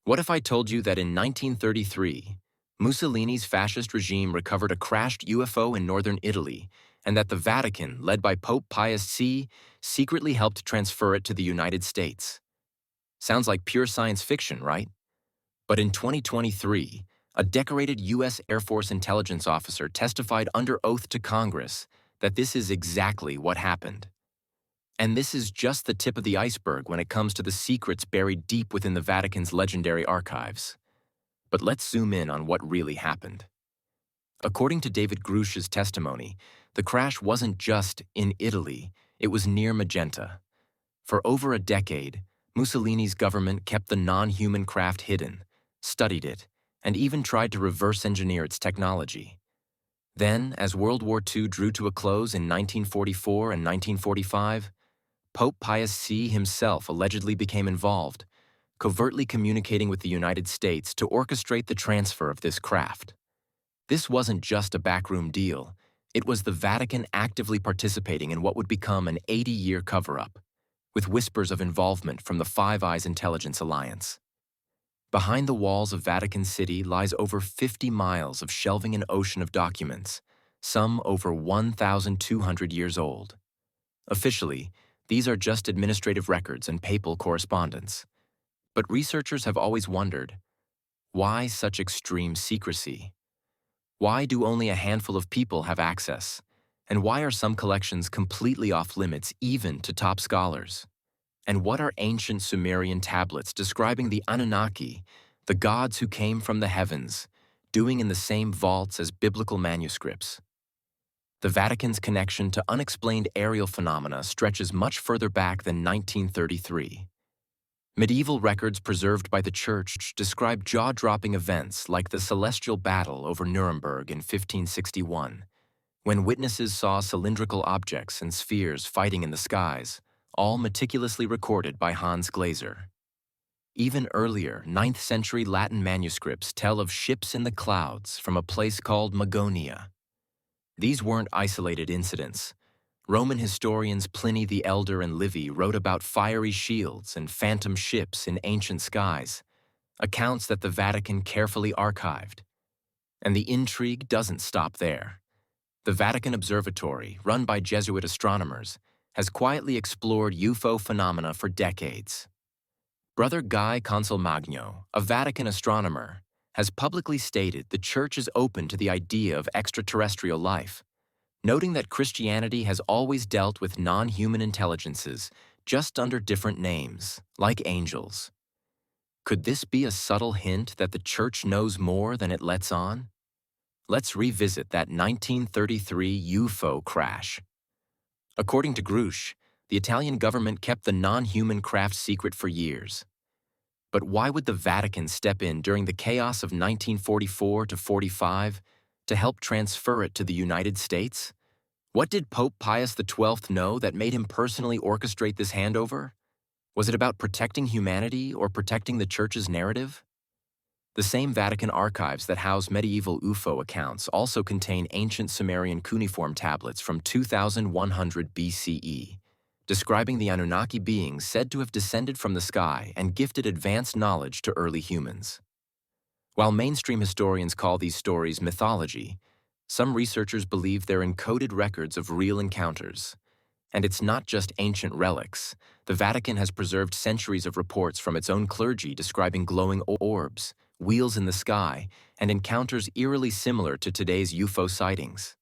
What if I told you that in 1933, Mussolini's fascist regime recovered a crashed UFO in northern Italy, and that the Vatican, led by Pope Pius XII, secretly helped transfer it to the United States? Sounds like pure science fiction, right? But in 2023, a decorated U.S. Air Force intelligence officer testified under oath to Congress that this is exactly what happened. And this is just the tip of the iceberg when it comes to the secrets buried deep within the Vatican's legendary archives. But let's zoom in on what really happened. According to David Grush's testimony, the crash wasn't just in Italy, it was near Magenta. For over a decade, Mussolini's government kept the non-human craft hidden, studied it, and even tried to reverse engineer its technology. Then, as World War II drew to a close in 1944 and 1945, Pope Pius XI himself allegedly became involved, covertly communicating with the United States to orchestrate the transfer of this craft. This wasn't just a backroom deal, it was the Vatican actively participating in what would become an 80-year cover-up, with whispers of involvement from the Five Eyes Intelligence Alliance. Behind the walls of Vatican City lies over 50 miles of shelving an ocean of documents, some over 1,200 years old. Officially, these are just administrative records and papal correspondence. But researchers have always wondered, why such extreme secrecy? Why do only a handful of people have access? And why are some collections completely off-limits even to top scholars? And what are ancient Sumerian tablets describing the Anunnaki, the gods who came from the heavens, doing in the same vaults as biblical manuscripts? The Vatican's connection to unexplained aerial phenomena stretches much further back than 1933. Medieval records preserved by the Church describe jaw-dropping events like the celestial battle over Nuremberg in 1561, when witnesses saw cylindrical objects and spheres fighting in the skies, all meticulously recorded by Hans Glaser. Even earlier, 9th century Latin manuscripts tell of ships in the clouds from a place called Magonia. These weren't isolated incidents. Roman historians Pliny the Elder and Livy wrote about fiery shields and phantom ships in ancient skies, accounts that the Vatican carefully archived. And the intrigue doesn't stop there. The Vatican Observatory, run by Jesuit astronomers, has quietly explored UFO phenomena for decades. Brother Guy Consolmagno, a Vatican astronomer, has publicly stated the Church is open to the idea of extraterrestrial life, noting that Christianity has always dealt with non-human intelligences just under different names, like angels. Could this be a subtle hint that the Church knows more than it lets on? Let's revisit that 1933 UFO crash. According to Grush, the Italian government kept the non-human craft secret for years. But why would the Vatican step in during the chaos of 1944 to 45 to help transfer it to the United States? What did Pope Pius XII know that made him personally orchestrate this handover? Was it about protecting humanity or protecting the Church's narrative? The same Vatican archives that house medieval UFO accounts also contain ancient Sumerian cuneiform tablets from 2100 BCE, describing the Anunnaki beings said to have descended from the sky and gifted advanced knowledge to early humans. While mainstream historians call these stories mythology, some researchers believe they're encoded records of real encounters. And it's not just ancient relics. The Vatican has preserved centuries of reports from its own clergy describing glowing orbs, wheels in the sky, and encounters eerily similar to today's UFO sightings.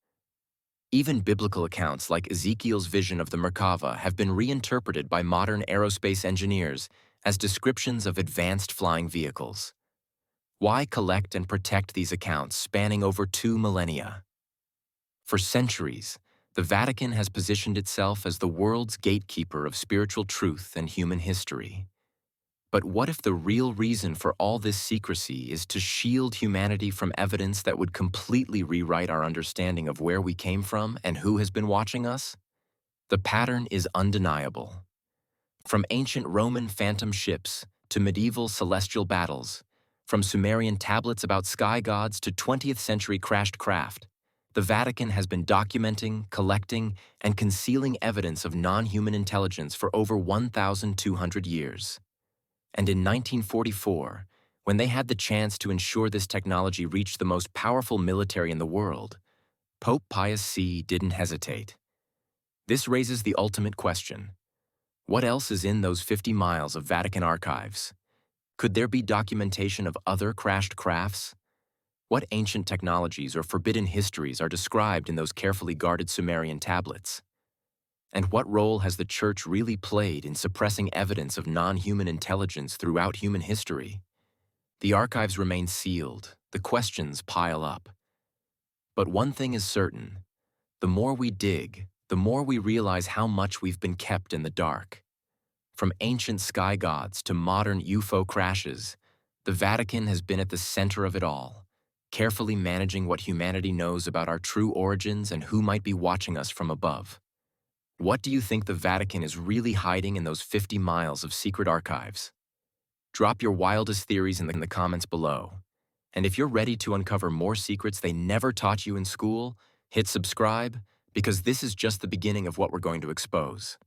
Even biblical accounts like Ezekiel's vision of the Merkava have been reinterpreted by modern aerospace engineers as descriptions of advanced flying vehicles. Why collect and protect these accounts spanning over 2 millennia? For centuries, the Vatican has positioned itself as the world's gatekeeper of spiritual truth and human history. But what if the real reason for all this secrecy is to shield humanity from evidence that would completely rewrite our understanding of where we came from and who has been watching us? The pattern is undeniable. From ancient Roman phantom ships to medieval celestial battles, from Sumerian tablets about sky gods to 20th century crashed craft, the Vatican has been documenting, collecting, and concealing evidence of non-human intelligence for over 1,200 years. And in 1944, When they had the chance to ensure this technology reached the most powerful military in the world, Pope Pius XI didn't hesitate. This raises the ultimate question. What else is in those 50 miles of Vatican archives? Could there be documentation of other crashed crafts? What ancient technologies or forbidden histories are described in those carefully guarded Sumerian tablets? And what role has the Church really played in suppressing evidence of non-human intelligence throughout human history? The archives remain sealed, the questions pile up. But one thing is certain: the more we dig, the more we realize how much we've been kept in the dark. From ancient sky gods to modern UFO crashes, the Vatican has been at the center of it all, carefully managing what humanity knows about our true origins and who might be watching us from above. What do you think the Vatican is really hiding in those 50 miles of secret archives? Drop your wildest theories in the comments below. And if you're ready to uncover more secrets they never taught you in school, hit subscribe, because this is just the beginning of what we're going to expose.